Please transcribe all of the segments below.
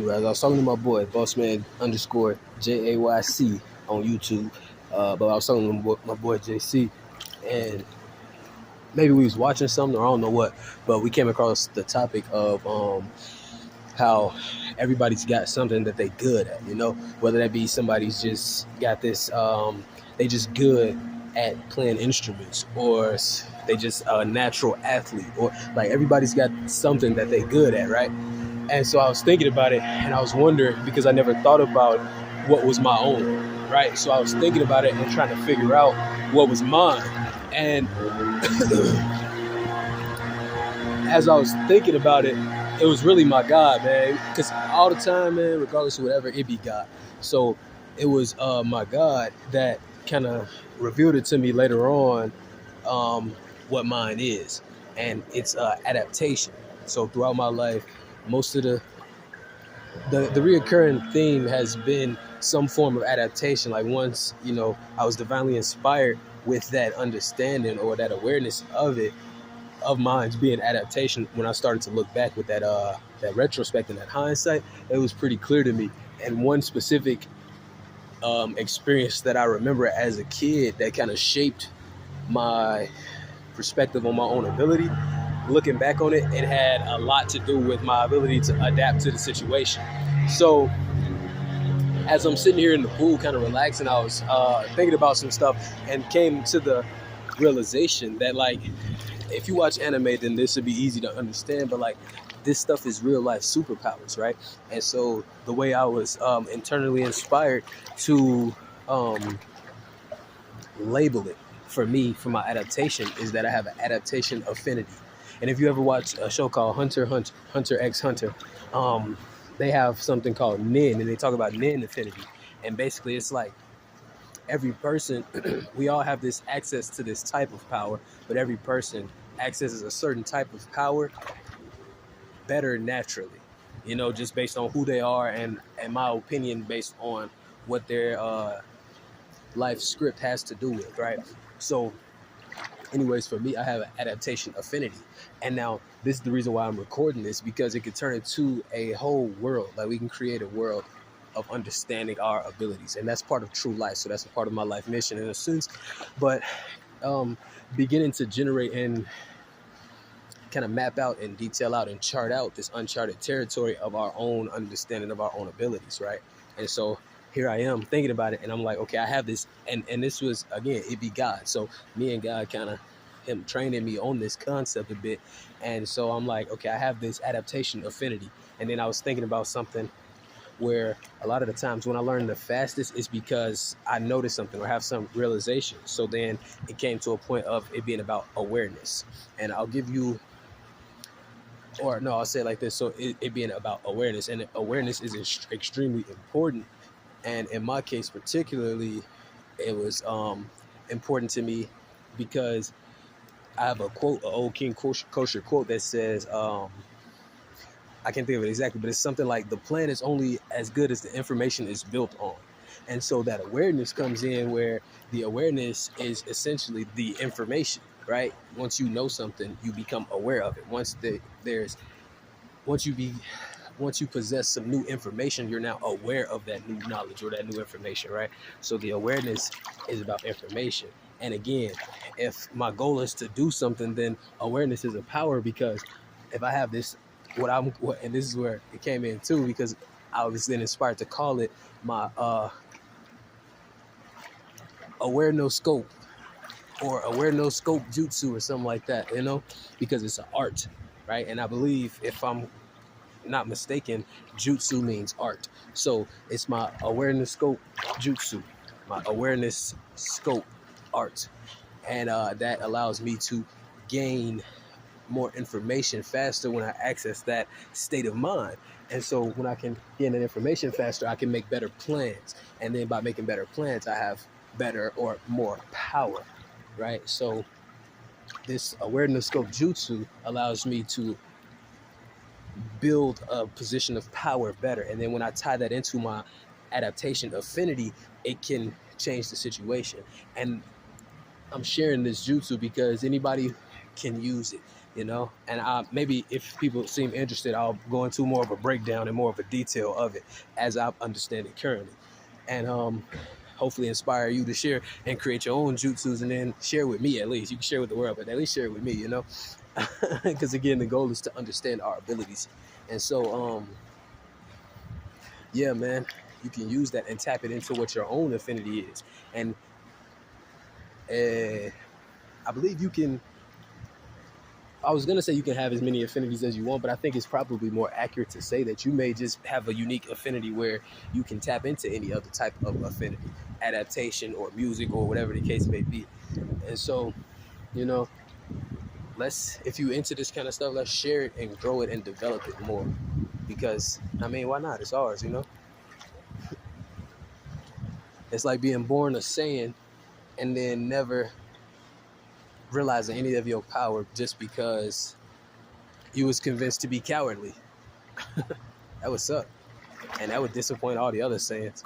anyways, I was talking to my boy, Bossman underscore JAYC on YouTube. But I was talking to my boy JC, and maybe we was watching something or I don't know what, but we came across the topic of how everybody's got something that they good at, whether that be somebody's just got this, they just good at playing instruments, or they just a natural athlete, or like everybody's got something that they good at, right? And so I was thinking about it, and I was wondering, because I never thought about what was my own, right? So I was thinking about it and trying to figure out what was mine. And as I was thinking about it, it was really my God, man. Because all the time, man, regardless of whatever, it be God. So it was my God that kind of revealed it to me later on, what mine is. And it's adaptation. So throughout my life, most of the reoccurring theme has been some form of adaptation. Like once, I was divinely inspired with that understanding or that awareness of it, of mine's being adaptation. When I started to look back with that retrospect and that hindsight, it was pretty clear to me. And one specific experience that I remember as a kid that kind of shaped my perspective on my own ability, looking back on it, it had a lot to do with my ability to adapt to the situation. So as I'm sitting here in the pool kind of relaxing, I was thinking about some stuff and came to the realization that, like, if you watch anime, then this would be easy to understand, but like this stuff is real life superpowers, right? And so the way I was internally inspired to label it for me, for my adaptation, is that I have an adaptation affinity. And if you ever watch a show called Hunter x Hunter, they have something called Nin, and they talk about Nin affinity. And basically it's like every person, we all have this access to this type of power, but every person accesses a certain type of power better naturally, just based on who they are, and my opinion, based on what their life script has to do with, right? So anyways, for me, I have an adaptation affinity. And now this is the reason why I'm recording this, because it could turn into a whole world. Like we can create a world of understanding our abilities, and that's part of true life. So that's a part of my life mission in a sense. But beginning to generate and kind of map out and detail out and chart out this uncharted territory of our own understanding of our own abilities, right? And so here I am thinking about it, and I'm like, okay, I have this, and this was, again, it be God. So me and God kind of, him training me on this concept a bit. And so I'm like, okay, I have this adaptation affinity. And then I was thinking about something where a lot of the times when I learn the fastest is because I notice something or have some realization. So then it came to a point of it being about awareness. And I'll give you, or no, I'll say it like this. So it being about awareness, and awareness is extremely important. And in my case particularly, it was important to me because I have a quote, an old King Kosher quote that says, I can't think of it exactly, but it's something like, the plan is only as good as the information is built on. And so that awareness comes in, where the awareness is essentially the information, right? Once you know something, you become aware of it. Once you possess some new information, you're now aware of that new knowledge or that new information, right? So the awareness is about information. And again, if my goal is to do something, then awareness is a power, because if I have this, and this is where it came in too, because I was then inspired to call it my aware no scope, or aware no scope jutsu, or something like that, because it's an art, right? And I believe, if I'm not mistaken, jutsu means art. So it's my awareness scope jutsu, my awareness scope art. And that allows me to gain more information faster when I access that state of mind. And so when I can gain that information faster, I can make better plans. And then by making better plans, I have better or more power, right? So this awareness scope jutsu allows me to build a position of power better. And then when I tie that into my adaptation affinity, it can change the situation. And I'm sharing this jutsu because anybody can use it. And maybe if people seem interested, I'll go into more of a breakdown and more of a detail of it as I understand it currently, and hopefully inspire you to share and create your own jutsus, and then share with me. At least you can share with the world, but at least share it with me, because again, the goal is to understand our abilities. And so yeah, man, you can use that and tap it into what your own affinity is. And I believe you can, I was going to say you can have as many affinities as you want, but I think it's probably more accurate to say that you may just have a unique affinity where you can tap into any other type of affinity, adaptation or music or whatever the case may be. And so, you know, if you into this kind of stuff, let's share it and grow it and develop it more. Because, I mean, why not? It's ours. It's like being born a Saiyan and then never realizing any of your power just because you was convinced to be cowardly. That would suck, and that would disappoint all the other Saiyans.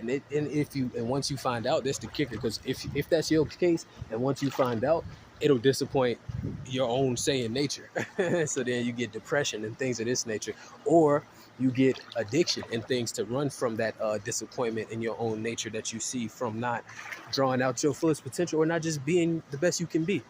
and once you find out, that's the kicker. Because if that's your case, and once you find out, it'll disappoint your own Saiyan nature. So then you get depression and things of this nature, or you get addiction and things to run from that disappointment in your own nature that you see from not drawing out your fullest potential or not just being the best you can be.